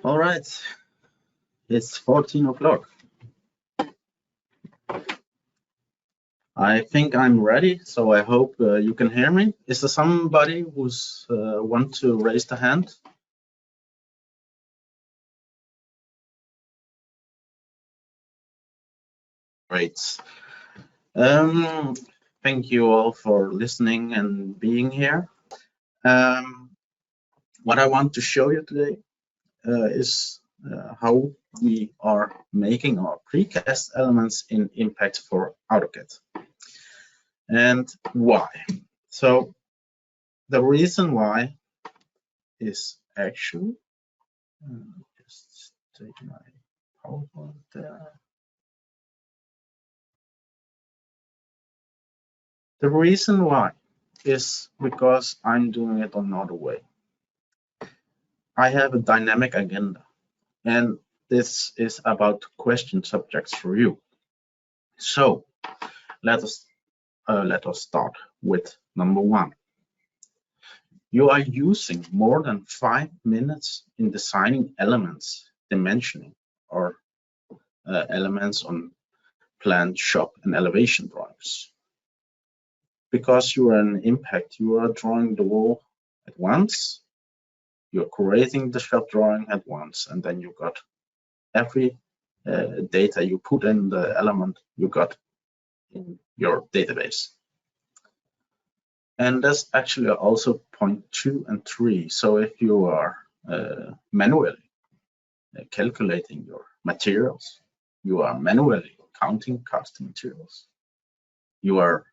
All right, it's 14 o'clock. I think I'm ready, so I hope you can hear me. Is there somebody who's want to raise the hand? Great. Thank you all for listening and being here. What I want to show you today is how we are making our precast elements in Impact for AutoCAD. And why? So the reason why is actually, just take my PowerPoint there. The reason why is because I'm doing it another way. I have a dynamic agenda, and this is about question subjects for you. So let us start with number one. You are using more than 5 minutes in designing elements, dimensioning, or elements on plan, shop, and elevation drawings. Because you are an Impact, you are drawing the wall at once, you're creating the shop drawing at once, and then you got every data you put in the element you got in your database. And that's actually also point 2 and 3. So if you are manually calculating your materials, you are manually counting cost materials, you are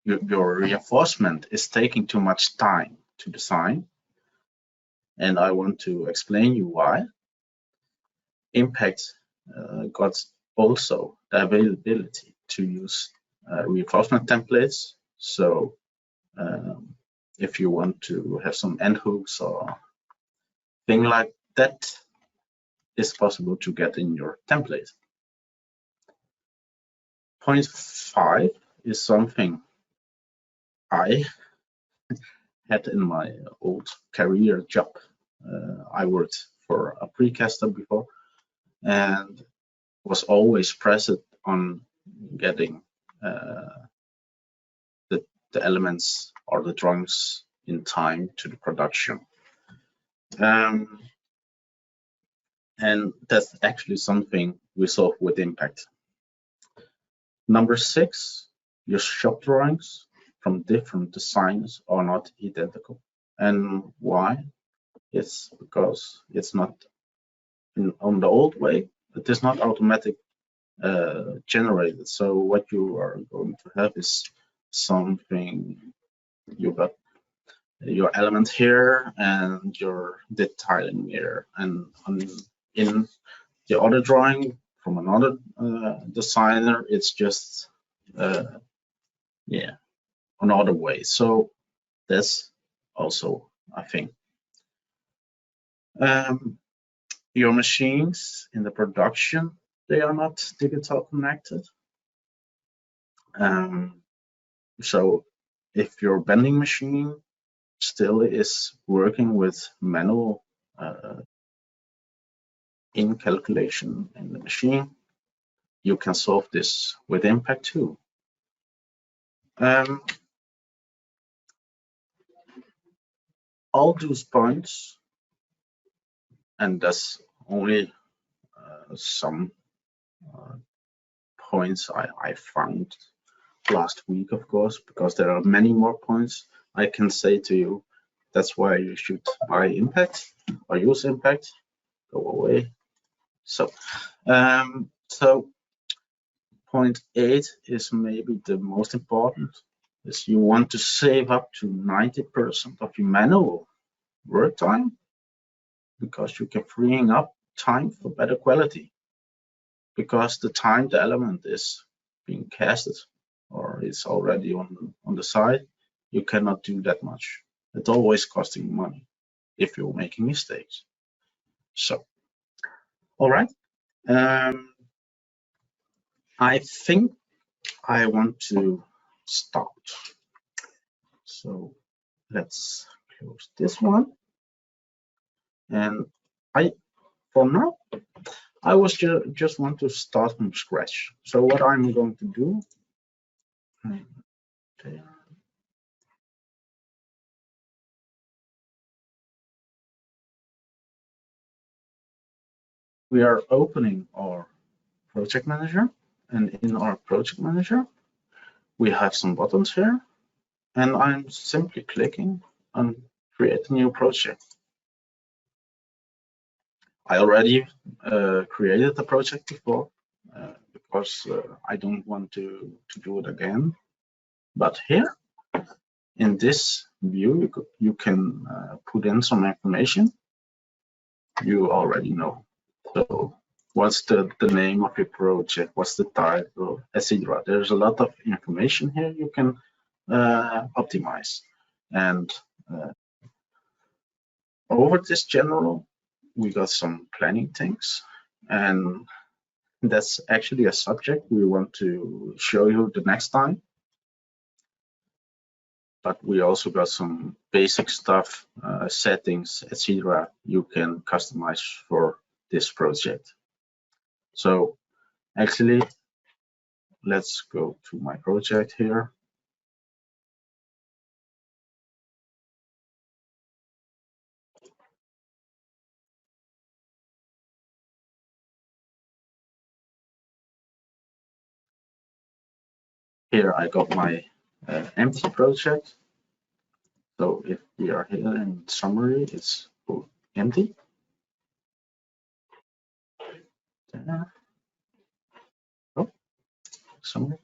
your reinforcement is taking too much time to design, and I want to explain you why. Impact got also the availability to use reinforcement templates. So if you want to have some end hooks or thing like that, is possible to get in your template. Point 5 is something I had in my old career job. I worked for a precaster before and was always pressed on getting the elements or the drawings in time to the production. And that's actually something we solve with Impact. Number 6, your shop drawings from different designers are not identical. And why? It's because it's not on the old way, it is not automatic generated. So what you are going to have is something, you got your element here and your detailing here, and in the other drawing from another designer, it's just another way. So that's also a thing. Your machines in the production, they are not digital connected. So if your bending machine still is working with manual in calculation in the machine, you can solve this with Impact too. All those points, and that's only some points I found last week, of course, because there are many more points I can say to you. That's why you should buy Impact or use Impact. Go away. So point 8 is maybe the most important, is you want to save up to 90% of your manual work time, because you can freeing up time for better quality. Because the time the element is being casted or is already on the side, you cannot do that much. It's always costing money if you're making mistakes. So, all right. I think I want to start. So let's close this one. And for now, I was just want to start from scratch. So what I'm going to do, we are opening our project manager, and in our project manager, we have some buttons here, and I'm simply clicking on create a new project. I already created the project before because I don't want to do it again. But here in this view, you can put in some information you already know. So what's the name of your project? What's the title, etc. There's a lot of information here you can optimize. And over this general, we got some planning things, and that's actually a subject we want to show you the next time. But we also got some basic stuff, settings, etc. you can customize for this project. So actually, let's go to my project here. Here I got my empty project. So if we are here in summary, it's empty. Oh, summary.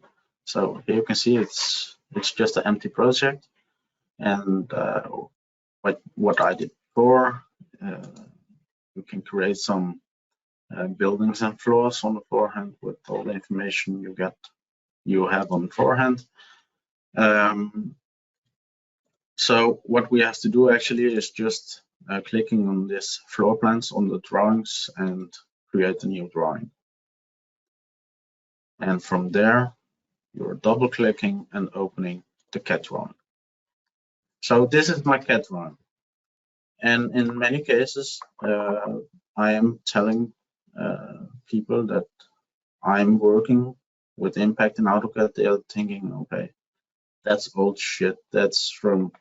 So here you can see it's just an empty project, and what I did before, you can create some buildings and floors on the forehand with all the information you have on forehand. So what we have to do actually is just clicking on this floor plans on the drawings and create a new drawing. And from there, you're double clicking and opening the CAD drawing. So this is my CAD drawing. And in many cases, I am telling people that I'm working with impact in AutoCAD. They are thinking, okay, that's old shit. That's from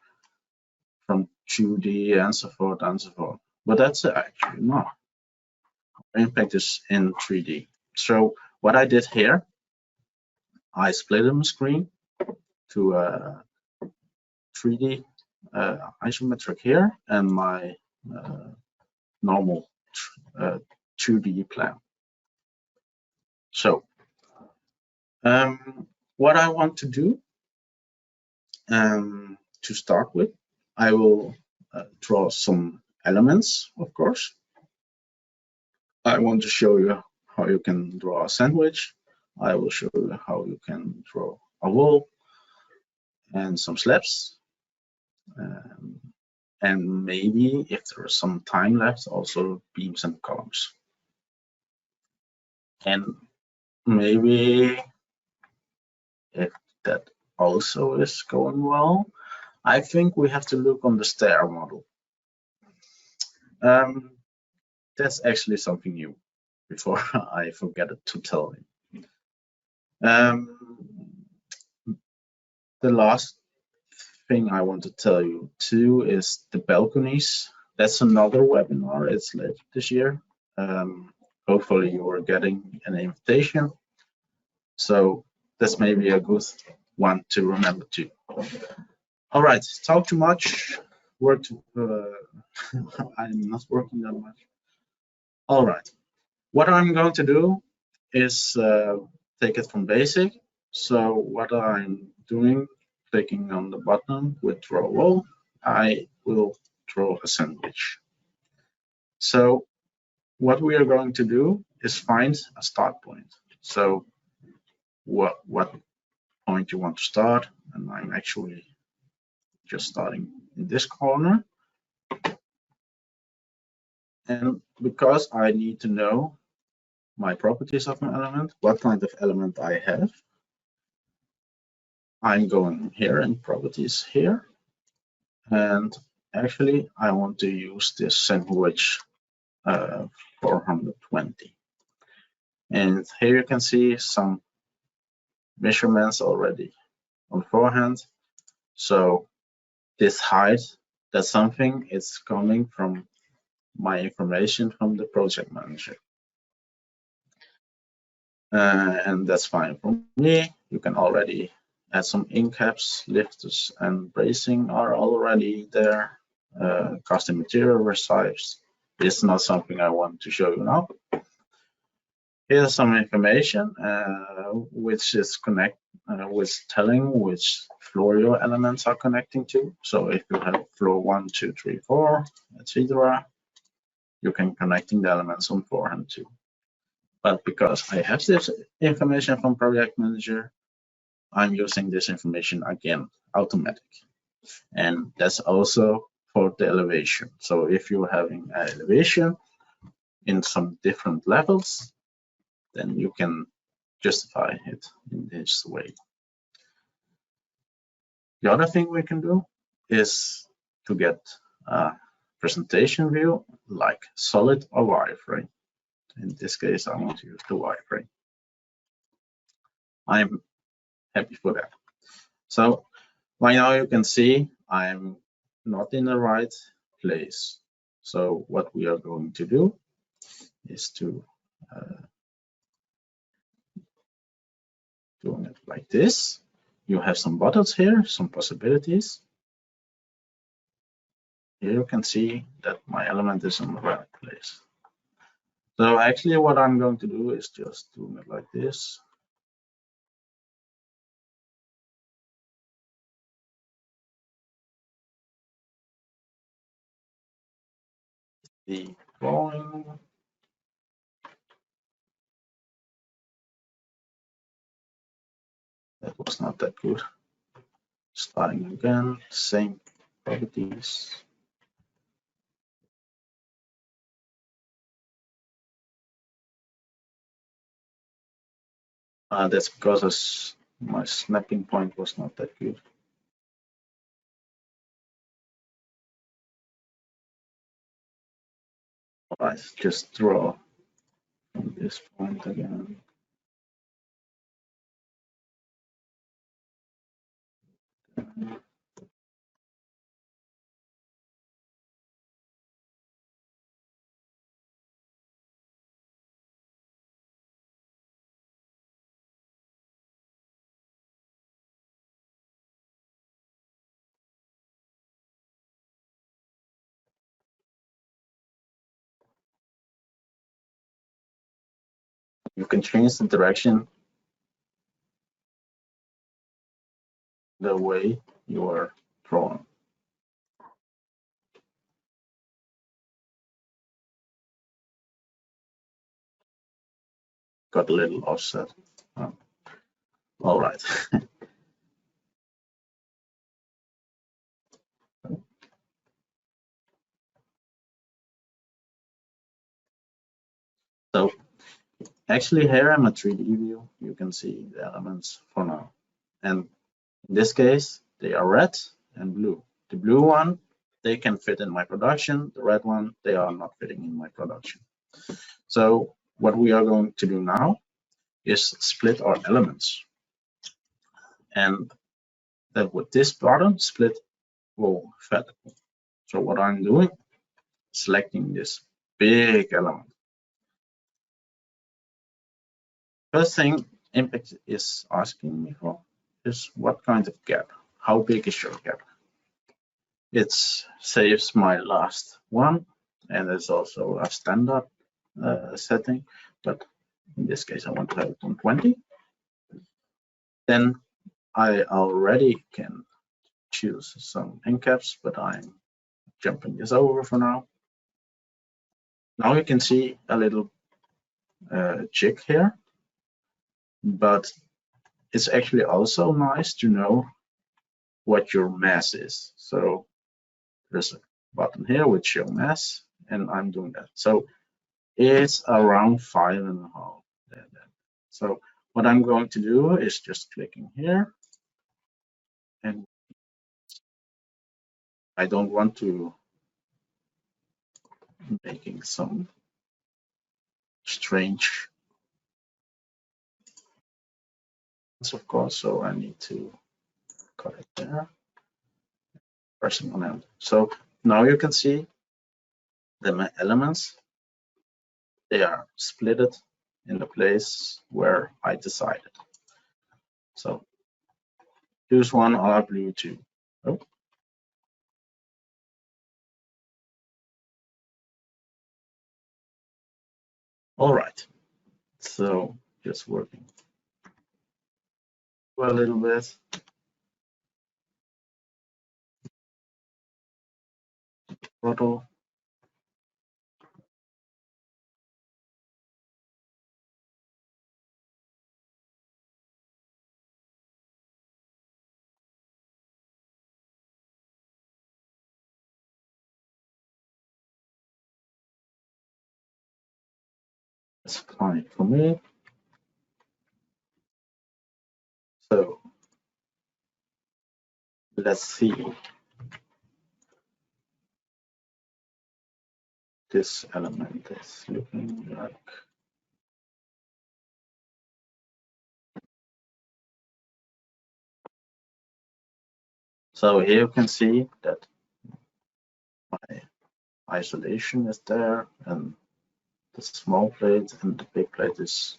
2D and so forth and so forth. But that's actually not. Impact is in 3D. So what I did here, I split my screen to a 3D isometric here and my normal 2D plan. So what I want to do to start with, I will draw some elements, of course. I want to show you how you can draw a sandwich. I will show you how you can draw a wall and some slabs. And maybe if there is some time left, also beams and columns. And maybe if that also is going well, I think we have to look on the stair model. That's actually something new before I forget it to tell you. The last thing I want to tell you too is the balconies. That's another webinar. It's later this year. Hopefully you are getting an invitation. So that's maybe a good one to remember too. All right, talk too much. I'm not working that much. All right, what I'm going to do is take it from basic. So what I'm doing, clicking on the button with draw wall, I will draw a sandwich. So what we are going to do is find a start point. So what point you want to start, and I'm actually just starting in this corner. And because I need to know my properties of my element, what kind of element I have, I'm going here in properties here, and actually I want to use this sandwich 420. And here you can see some measurements already on forehand. So this height, that's something, it's coming from my information from the project manager. And that's fine for me. You can already add some in caps, lifters and bracing are already there. Custom material recipes. This is not something I want to show you now. Here's some information which is telling which floor your elements are connecting to. So if you have floor 1, 2, 3, 4, etc., you can connecting the elements on forehand too. But because I have this information from Project Manager, I'm using this information again automatic. And that's also for the elevation. So if you're having an elevation in some different levels, then you can justify it in this way. The other thing we can do is to get a presentation view like solid or wireframe. In this case, I want to use the wireframe. I'm happy for that. So right now you can see I'm not in the right place. So what we are going to do is to doing it like this. You have some buttons here, some possibilities. Here you can see that my element is in the right place. So actually what I'm going to do is just doing it like this. The drawing. That was not that good. Starting again, same properties. That's because my snapping point was not that good. All right, just draw from this point again. You can change the direction the way you are drawing. Got a little offset. All right. So actually here I'm a 3D view. You can see the elements for now. And in this case, they are red and blue. The blue one, they can fit in my production. The red one, they are not fitting in my production. So what we are going to do now is split our elements. And that with this button, split will fit. So what I'm doing, selecting this big element. First thing Impact is asking me for is what kind of gap? How big is your gap? It saves my last one, and it's also a standard setting, but in this case I want to have it on 20. Then I already can choose some end caps, but I'm jumping this over for now. Now you can see a little jig here, but it's actually also nice to know what your mass is. So there's a button here with show mass, and I'm doing that. So it's around 5.5. So what I'm going to do is just clicking here and I don't want to making some strange, of course, so I need to cut it there. Pressing on end. So now you can see the elements, they are splitted in the place where I decided. So choose one or blue two. Oh. All right, so just working for a little bit. Throttle. That's fine for me. So let's see. This element is looking like. So here you can see that my isolation is there, and the small plate and the big plate is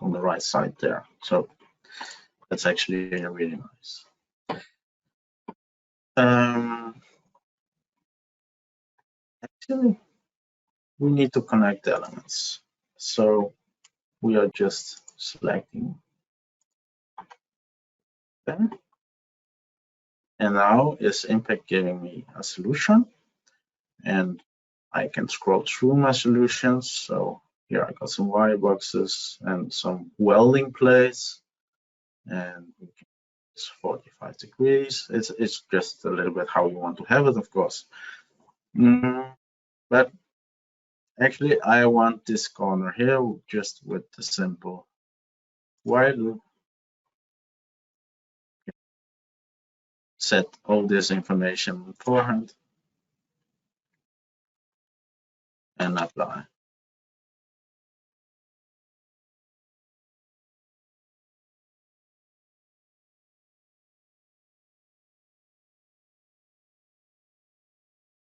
on the right side there. So that's actually really nice. Actually, we need to connect the elements. So we are just selecting them. And now is Impact giving me a solution, and I can scroll through my solutions. So here I got some wire boxes and some welding plates, and it's 45 degrees. It's just a little bit how you want to have it, of course. But actually, I want this corner here just with the simple while loop. Set all this information beforehand and apply.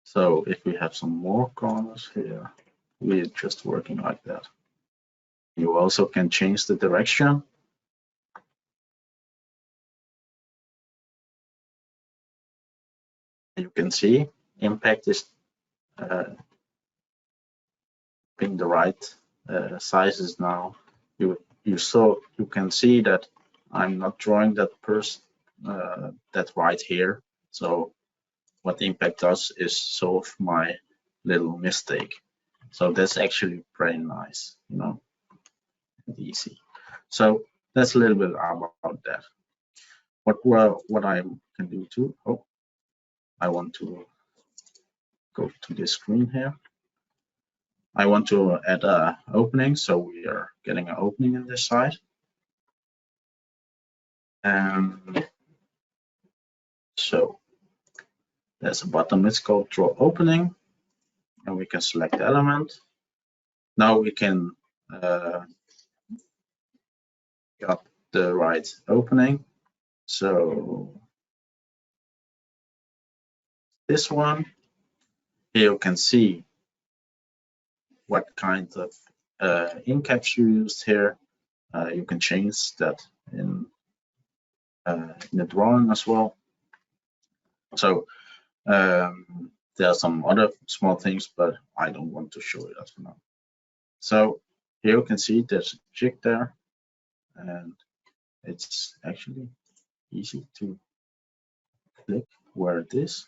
So if we have some more corners here, we're just working like that. You also can change the direction. You can see Impact is being the right sizes now. You can see that I'm not drawing that that right here. So what Impact does is solve my little mistake. So that's actually pretty nice, you know, and easy. So that's a little bit about that. What I can do too. Oh, I want to go to this screen here. I want to add an opening, so we are getting an opening in this side. So there's a button, it's called Draw Opening, and we can select the element. Now we can get the right opening. So this one, here you can see what kind of ink caps you used here. You can change that in the drawing as well. So there are some other small things, but I don't want to show you that for now. So here you can see there's a jig there, and it's actually easy to click where it is.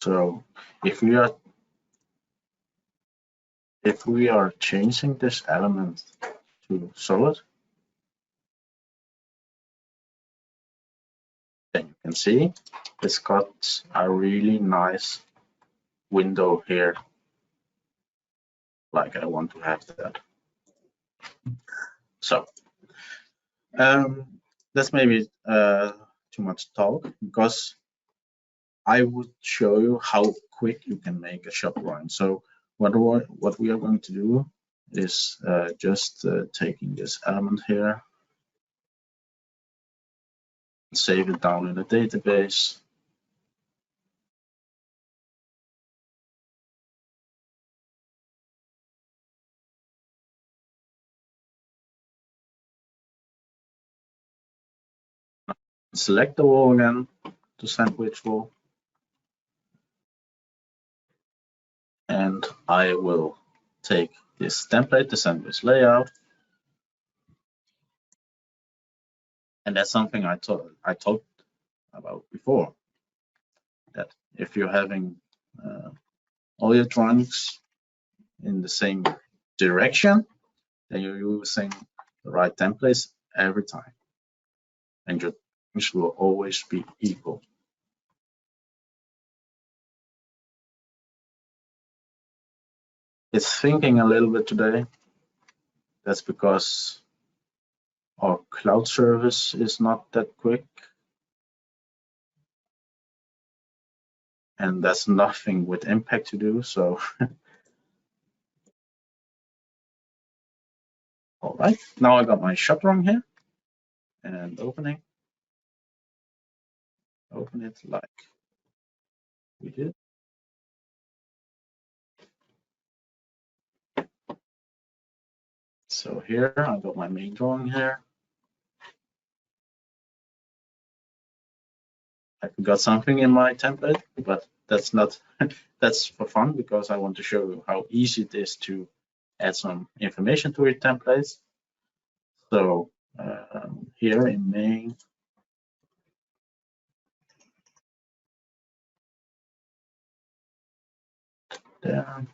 So if we are changing this element to solid, then you can see it's got a really nice window here, like I want to have that. So that's maybe too much talk, because I would show you how quick you can make a shop drawing. So what we are going to do is just taking this element here, save it down in the database. Select the wall again, the sandwich wall, and I will take this template, the sandwich layout, and that's something I talked about before, that if you're having all your drawings in the same direction, then you're using the right templates every time, and your drawings will always be equal. It's thinking a little bit today. That's because our cloud service is not that quick, and that's nothing with impact to do. So all right, now I got my shop drawing here, and open it like we did. So here I got my main drawing here. I forgot something in my template, but that's not that's for fun, because I want to show you how easy it is to add some information to your templates. So here in main, there.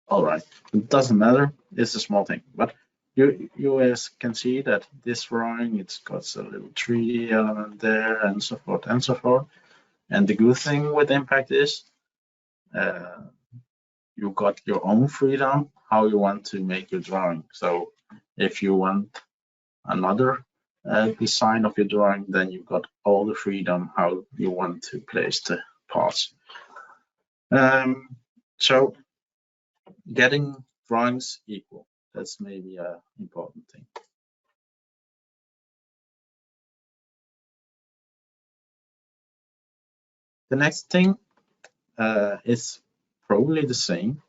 All right, it doesn't matter. It's a small thing, but you guys can see that this drawing, it's got a little 3D element there, and so forth and so forth. And the good thing with impact is you got your own freedom how you want to make your drawing. So if you want another design of your drawing, then you got all the freedom how you want to place the parts. So getting drawings equal, that's maybe an important thing. The next thing is probably the same,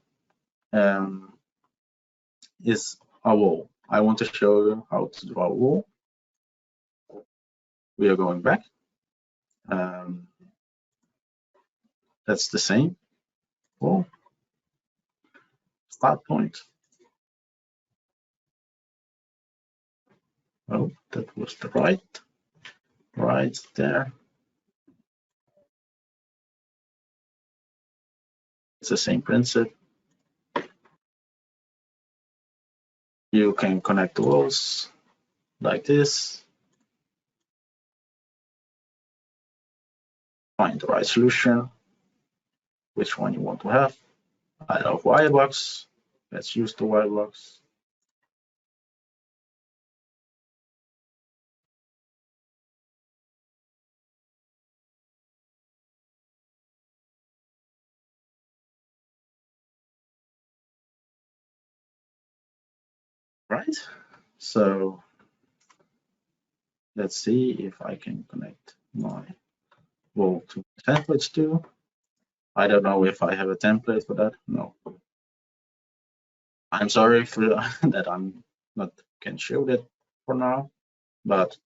is a wall. I want to show you how to draw a wall. We are going back. That's the same wall. Start point. Oh, that was the right there. It's the same principle. You can connect the walls like this. Find the right solution, which one you want to have. I love wirebox. Let's use the wirebox. Right. So let's see if I can connect my wall to templates too. I don't know if I have a template for that. No. I'm sorry for that. I'm not can show that for now, but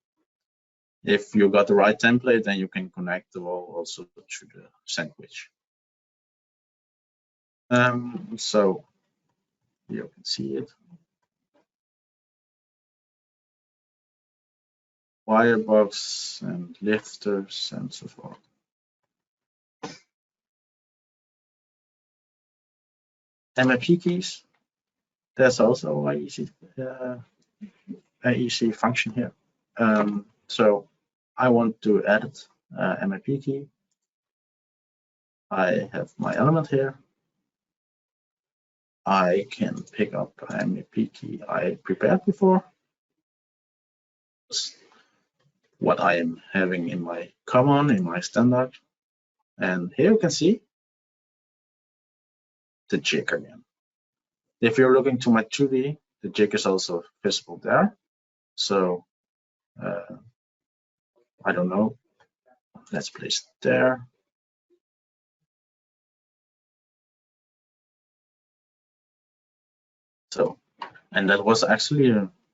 if you got the right template, then you can connect the wall also to the sandwich. So you can see it. Wirebox and lifters and so forth. MAP keys. There's also an easy function here. So I want to add MAP key. I have my element here. I can pick up a MEP key I prepared before, what I am having in my common, in my standard. And here you can see the jig again. If you're looking to my 2D, the jig is also visible there. So I don't know, let's place it there. So, and that was actually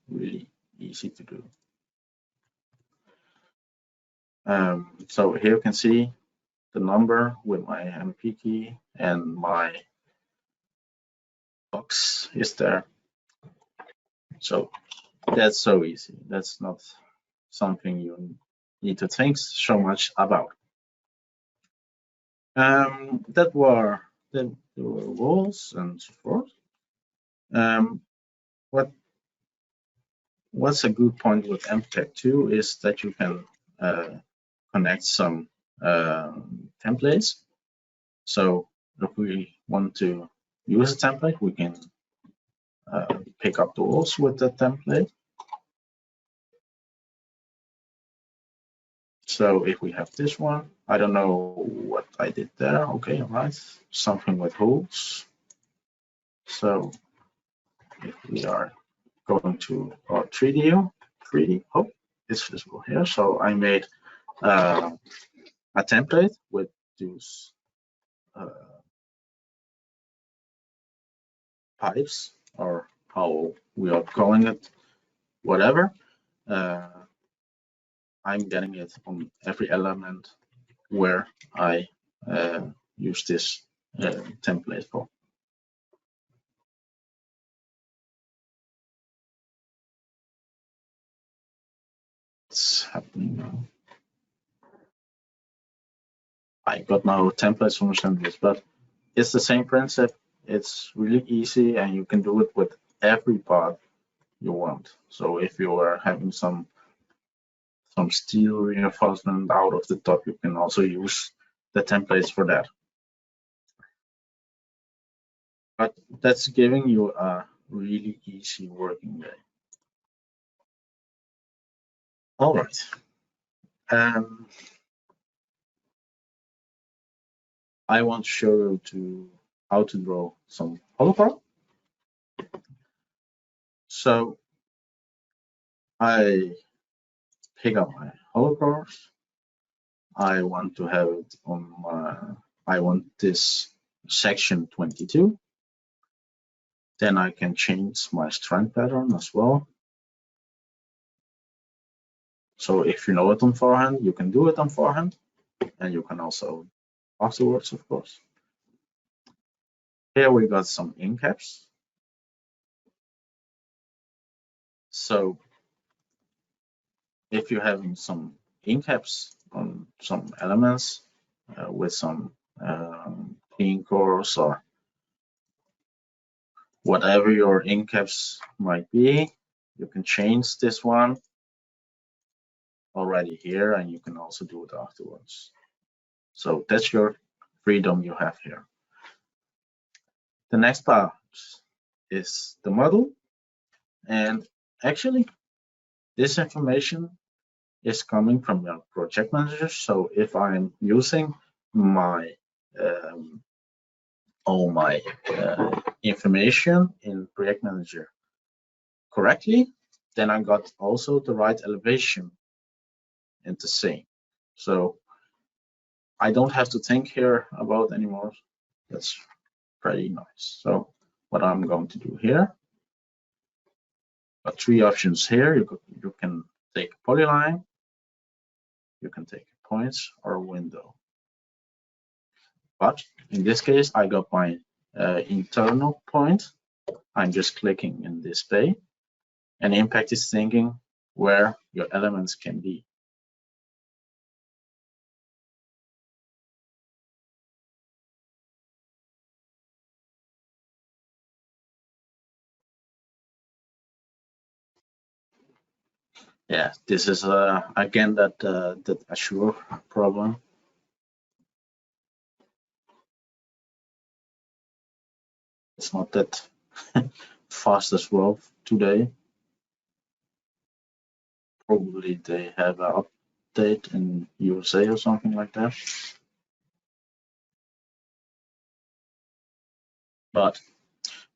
really easy to do. So here you can see the number with my MP key and my box is there. So that's so easy. That's not something you need to think so much about. That were the rules and so forth. What's a good point with MPEG 2 is that you can connect some templates. So if we want to use a template, we can pick up the rules with the template. So if we have this one, I don't know what I did there. Okay, all right, something with rules. So if we are going to our 3D, oh, it's visible here. So I made a template with those pipes, or how we are calling it, whatever. I'm getting it on every element where I use this template for. What's happening now? I got no templates from assemblies, but it's the same principle. It's really easy, and you can do it with every part you want. So if you are having some steel reinforcement out of the top, you can also use the templates for that. But that's giving you a really easy working day. All right. I want to show you how to draw some hologram. So I pick up my holograms. I want to have it on my, I want this section 22. Then I can change my strength pattern as well. So if you know it on forehand, you can do it on forehand, and you can also afterwards, of course. Here we got some ink caps. So if you're having some ink caps on some elements with some clean cores or whatever your ink caps might be, you can change this one already here, and you can also do it afterwards. So that's your freedom you have here. The next part is the model, and actually this information is coming from your project manager. So if I'm using my all my information in project manager correctly, then I got also the right elevation and the same. So I don't have to think here about anymore. That's pretty nice. So what I'm going to do here, got three options here. You can take a polyline, you can take points or a window. But in this case, I got my internal point. I'm just clicking in display, and impact is thinking where your elements can be. Yeah, this is again that Azure problem. it's not that fast as well today. Probably they have an update in USA or something like that. But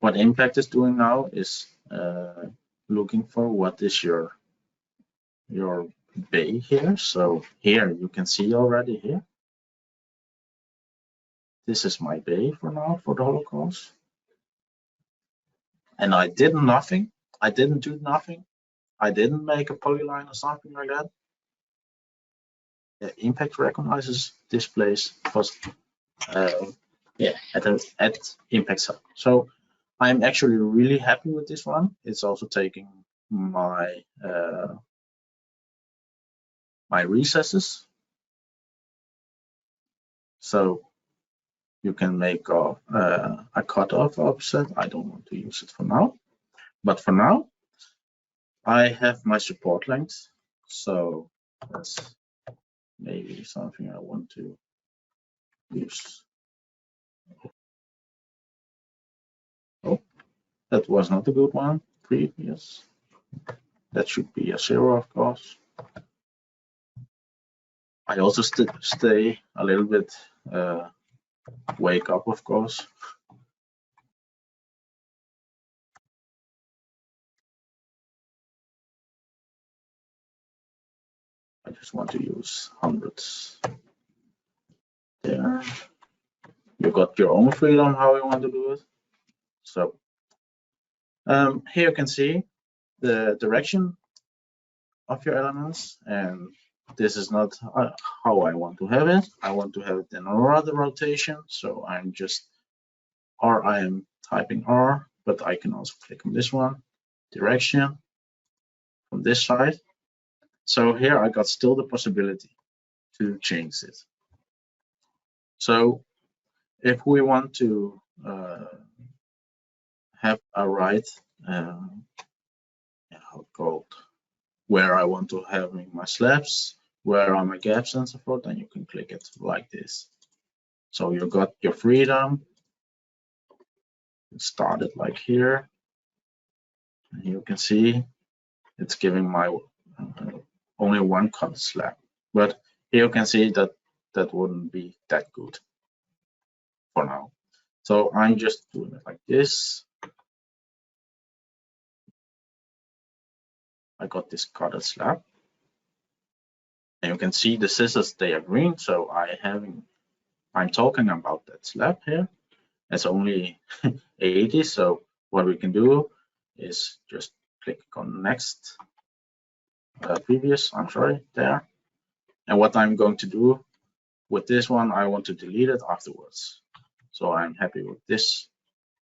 what Impact is doing now is looking for what is your bay here. So here you can see already here. This is my bay for now for the Holocaust. And I did nothing. I didn't do nothing. I didn't make a polyline or something like that. Impact recognizes this place because at impact site. So I'm actually really happy with this one. It's also taking my my recesses. So you can make a cutoff offset. I don't want to use it for now, but for now I have my support length. So that's maybe something I want to use. Oh, that was not a good one. Previous. That should be a 0, of course. I also stay a little bit wake up, of course. I just want to use hundreds there. You got your own freedom how you want to do it. So here you can see the direction of your elements, and this is not how I want to have it. I want to have it in another rotation. So I'm just I am typing R, but I can also click on this one, direction from this side. So here I got still the possibility to change it. So if we want to have a right how called where I want to have my slabs, where are my gaps and so forth, and you can click it like this. So you got your freedom. Start it like here, and you can see it's giving my only one cut slab, but here you can see that that wouldn't be that good for now. So I'm just doing it like this. I got this cutted slab, and you can see the scissors, they are green. So I'm talking about that slab here. It's only 80. So what we can do is just click on next, previous, I'm sorry, there. And what I'm going to do with this one, I want to delete it afterwards. So I'm happy with this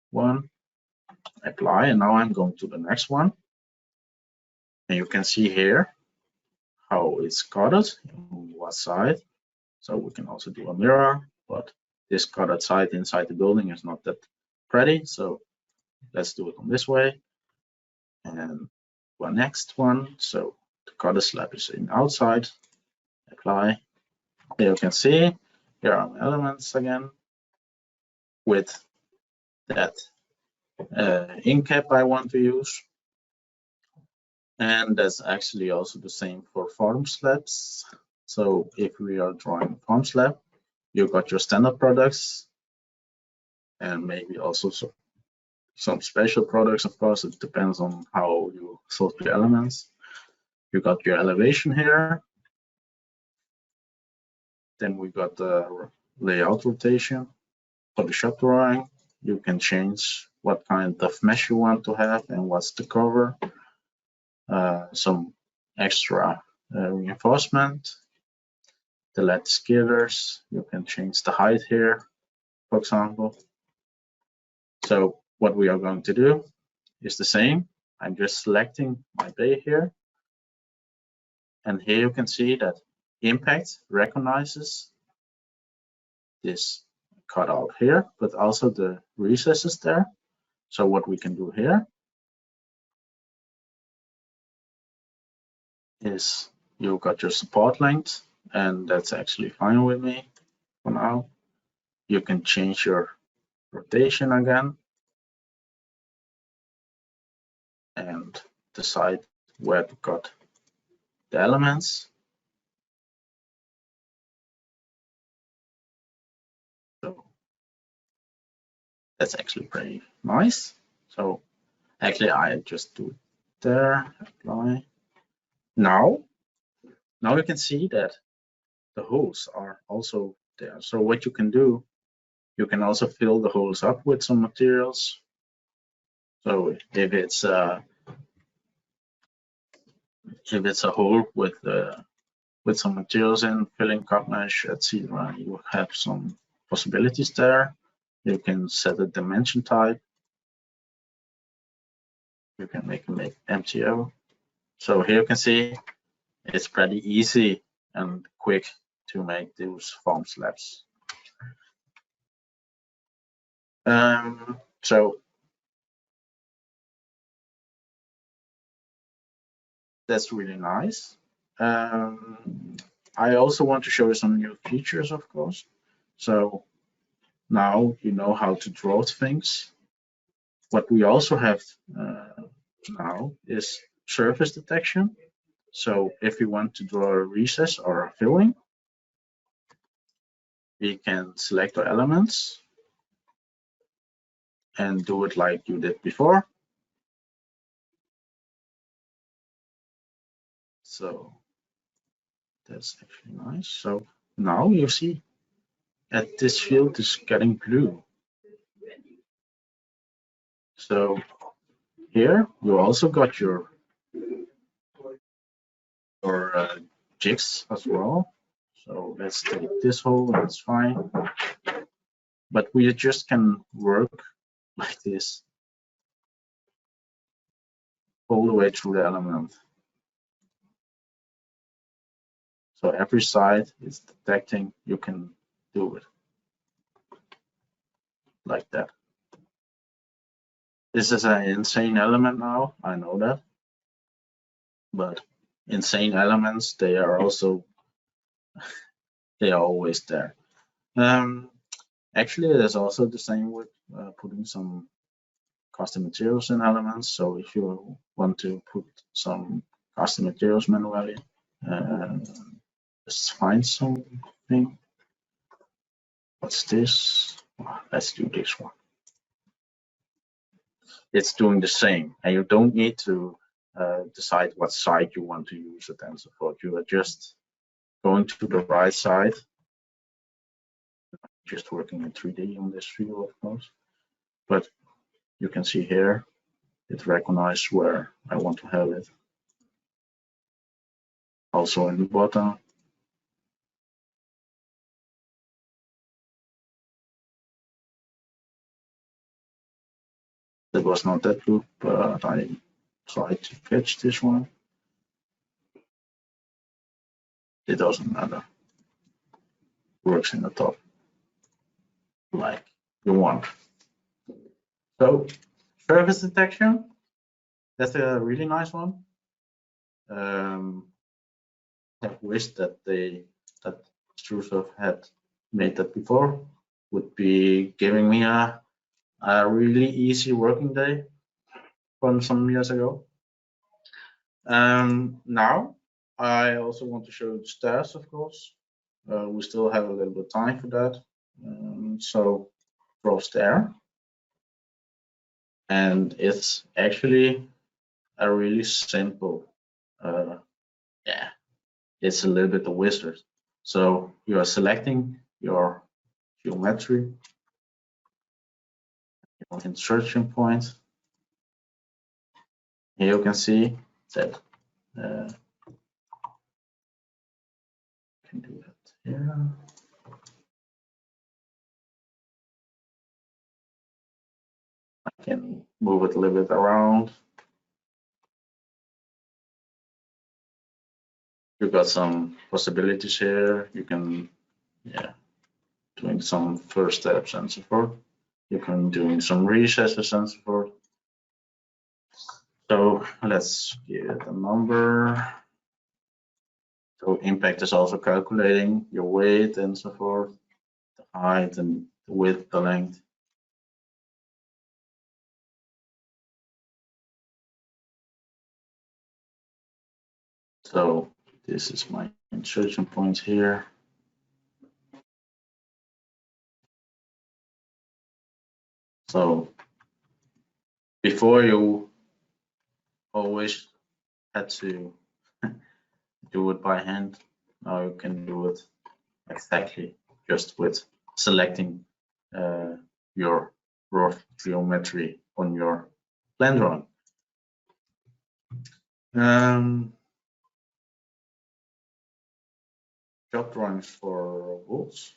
one. Apply, and now I'm going to the next one. And you can see here how it's cutted on what side. So we can also do a mirror, but this cutted side inside the building is not that pretty. So let's do it on this way. And one next one. So the cutted slab is in outside. Apply. Here you can see here are my elements again with that ink cap I want to use. And that's actually also the same for form slabs. So if we are drawing a form slab, you got your standard products and maybe also some special products. Of course, it depends on how you sort your elements. You got your elevation here. Then we got the layout rotation. For the shop drawing, you can change what kind of mesh you want to have and what's the cover. Some extra reinforcement. The lattice girders, you can change the height here, for example. So what we are going to do is the same. I'm just selecting my bay here. And here you can see that Impact recognizes this cutout here, but also the recesses there. So what we can do here is you got your support length, and that's actually fine with me for now. You can change your rotation again. and decide where to cut the elements. So that's actually pretty nice. So actually I just do it there, apply. Now you can see that the holes are also there. So what you can do, you can also fill the holes up with some materials. So if it's a hole with some materials in, filling cut mesh, etc., you have some possibilities there. You can set a dimension type. You can make MTO. So here you can see it's pretty easy and quick to make those foam slabs. So that's really nice. I also want to show you some new features, of course. So now you know how to draw things. What we also have now is surface detection. So if we want to draw a recess or a filling, we can select our elements and do it like you did before. So that's actually nice. So now you see that this field is getting blue. So here you also got your jigs as well. So let's take this hole, that's fine. But we just can work like this all the way through the element. So every side is detecting, you can do it like that. This is an insane element now, I know that. But insane elements, they are also, they are always there. Actually, it is also the same with putting some custom materials in elements. So if you want to put some custom materials manually, just find something. What's this? Let's do this one. It's doing the same, and you don't need to decide what side you want to use it and so forth. You are just going to the right side, just working in 3D on this view, of course. But you can see here, it recognizes where I want to have it. Also in the bottom. That was not that good, but I tried to catch this one. It doesn't matter. Works in the top like you want. So surface detection, that's a really nice one. I wish that Extrusive had made that before. Would be giving me a really easy working day from some years ago. Now I also want to show the stairs, of course. We still have a little bit of time for that. So draw stair, and it's actually a really simple. Yeah, it's a little bit of wizard. So you are selecting your geometry, your insertion point. Here you can see that I can do that here. I can move it a little bit around. You've got some possibilities here. You can, doing some first steps and so forth. You can doing some recesses and so forth. So let's give it a number. So impact is also calculating your weight and so forth, the height and the width, the length. So this is my insertion point here. So before you always had to do it by hand, now you can do it exactly just with selecting your rough geometry on your plan drawing. Job drawings for walls.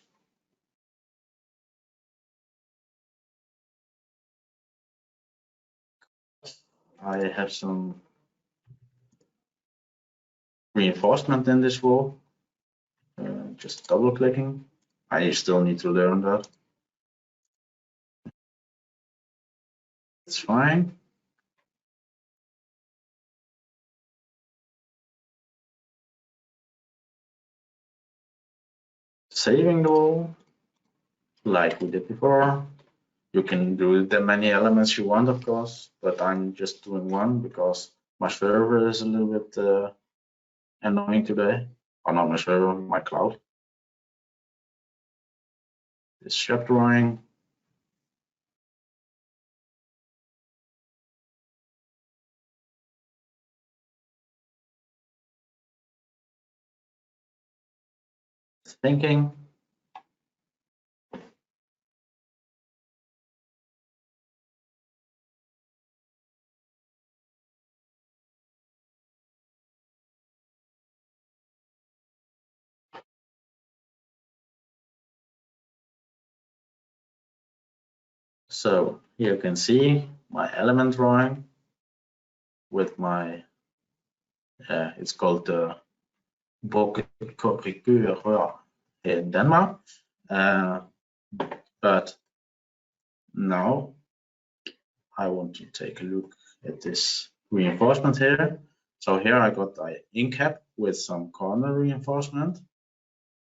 I have some reinforcement in this wall. Just double clicking. I still need to learn that. It's fine. Saving the wall like we did before. You can do the many elements you want, of course, but I'm just doing one because my server is a little bit annoying today. Or not my server, my cloud. This shop drawing. Thinking. So here you can see my element drawing with my, it's called the Corrigeur in Denmark. But now I want to take a look at this reinforcement here. So here I got the ink cap with some corner reinforcement.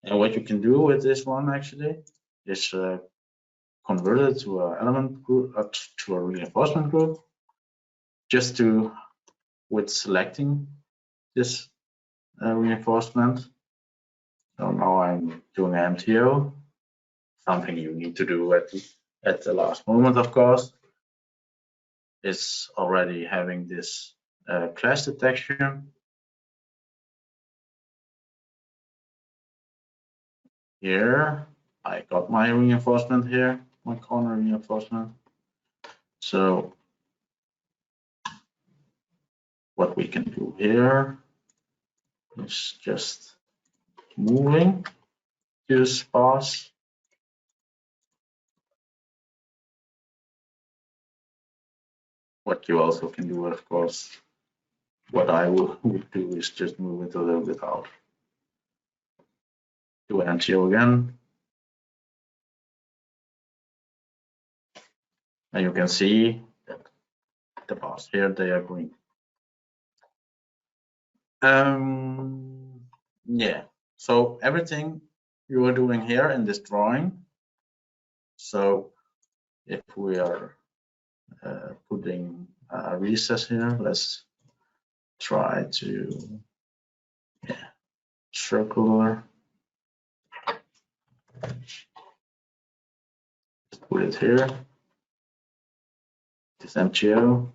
And what you can do with this one actually is convert it to an element group, to a reinforcement group, just to, with selecting this reinforcement. So now I'm doing MTO, something you need to do at the last moment, of course. Is already having this clash detection. Here, I got my reinforcement here, my corner reinforcement. So what we can do here is just moving to sparse. What you also can do, of course, what I would do is just move it a little bit out. Do MTO again. And you can see that the bars here, they are green. Yeah, so everything you are doing here in this drawing. So if we are putting a recess here, let's try to, yeah, circular. Just put it here. This MTO.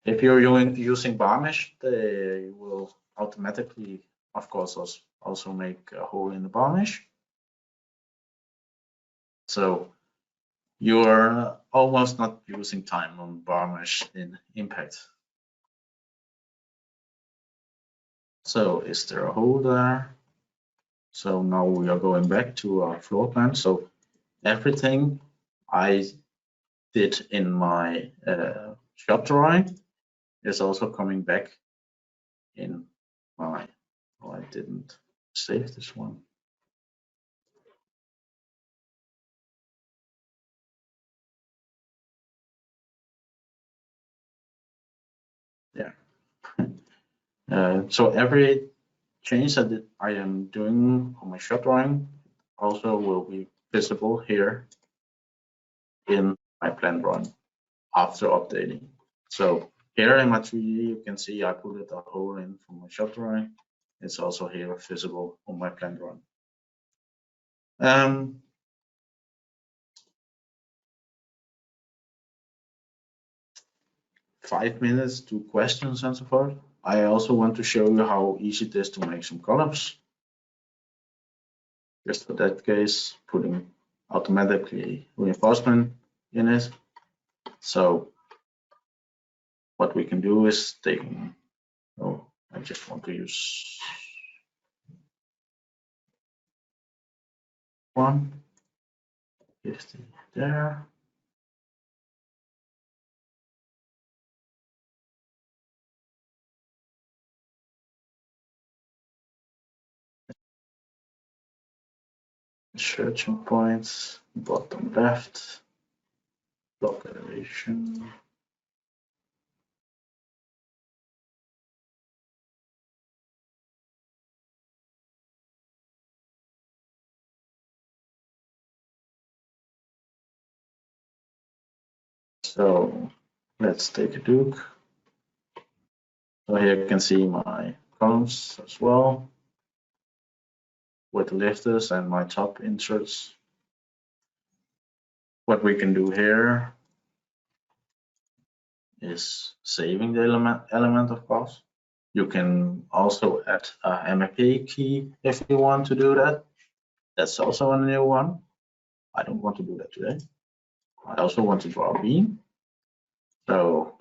If you're using varnish, they will automatically, of course, also make a hole in the varnish. So you're almost not using time on varnish in impact. So is there a hole there? So now we are going back to our floor plan. So everything I did in my shop drawing is also coming back in my, oh, I didn't save this one. Yeah. So every change that I am doing on my shop drawing also will be visible here in my plan drawing after updating. So Here in my 3D, you can see I put it a hole in from my shop drawing. It's also here visible on my plan drawing. 5 minutes to questions and so forth. I also want to show you how easy it is to make some columns. Just for that case, putting automatically reinforcement in it. So what we can do is taking, oh, I just want to use one, 50 there. Searching points, bottom left, block elevation. So let's take a look. So here you can see my columns as well with the lifters and my top inserts. What we can do here is saving the element of course. You can also add a MAP key if you want to do that. That's also a new one. I don't want to do that today. I also want to draw a beam. So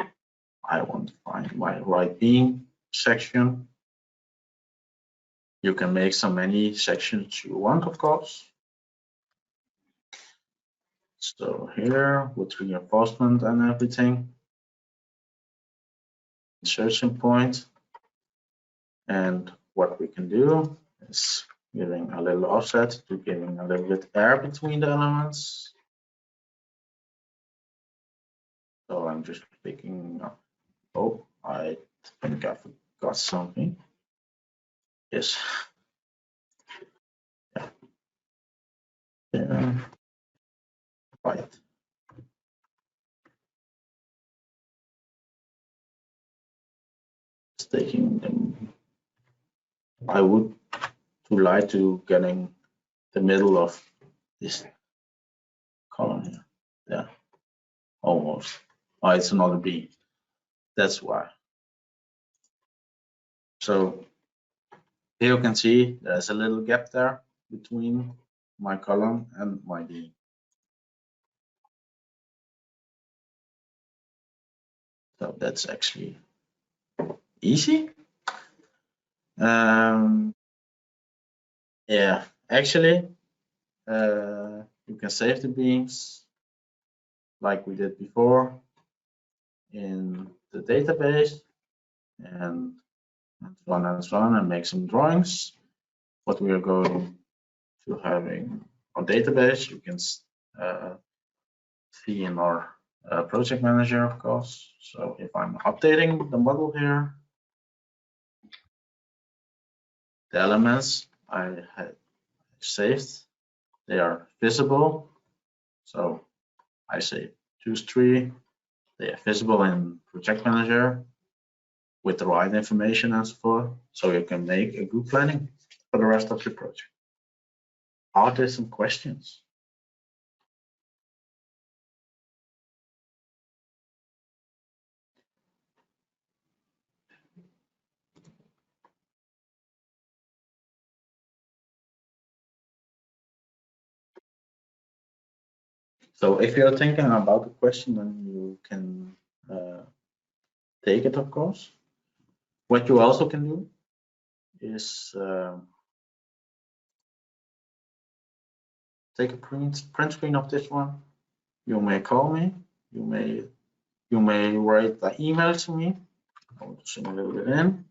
I want to find my right beam section. You can make so many sections you want, of course. So here with reinforcement and everything, insertion point, and what we can do is giving a little offset to giving a little bit air between the elements. So I'm just picking up. Oh, I think I forgot something. Yes. Yeah. Yeah. Right. It's taking them. I would like to getting the middle of this column here. Yeah, almost. Oh, it's another beam. That's why. So here you can see there's a little gap there between my column and my beam. So that's actually easy. Yeah, actually, you can save the beams like we did before in the database and so on and make some drawings. What we are going to having our database, you can see in our project manager, of course. So if I'm updating the model here, the elements I had saved, they are visible. So I say choose 3, they are visible in project manager with the right information and so forth. So you can make a good planning for the rest of your project. Are there some questions? So if you're thinking about the question, then you can take it, of course. What you also can do is take a print screen of this one. You may call me. You may write an email to me. I want to zoom a little bit in.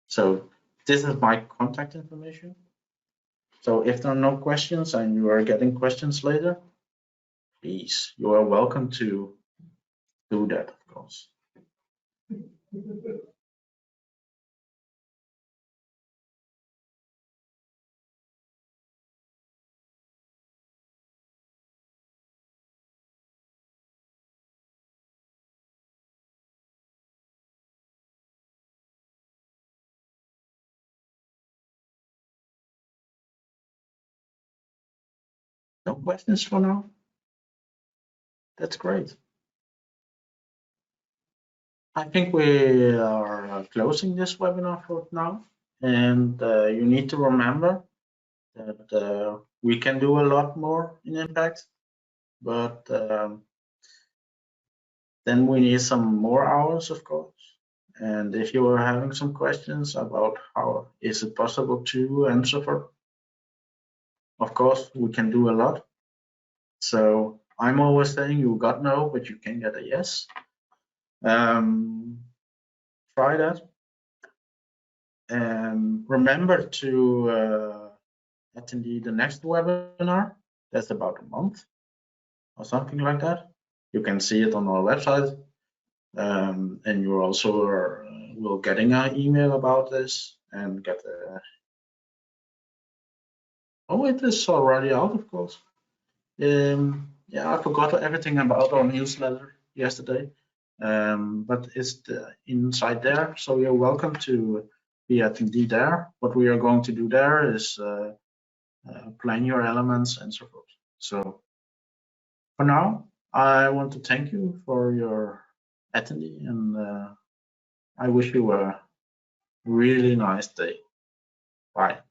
So this is my contact information. So if there are no questions and you are getting questions later, please, you are welcome to do that, of course. No questions for now? That's great. I think we are closing this webinar for now. And you need to remember that we can do a lot more in impact, but then we need some more hours, of course. And if you are having some questions about how is it possible to answer for, of course, we can do a lot. So I'm always saying you got no, but you can get a yes. Try that. Remember to attend the next webinar. That's about a month or something like that. You can see it on our website. And you also will getting an email about this and get oh, it is already out, of course. Yeah, I forgot everything about our newsletter yesterday, but it's inside there, so you're welcome to be attendee there. What we are going to do there is plan your elements and so forth. So for now, I want to thank you for your attendee, and I wish you a really nice day. Bye.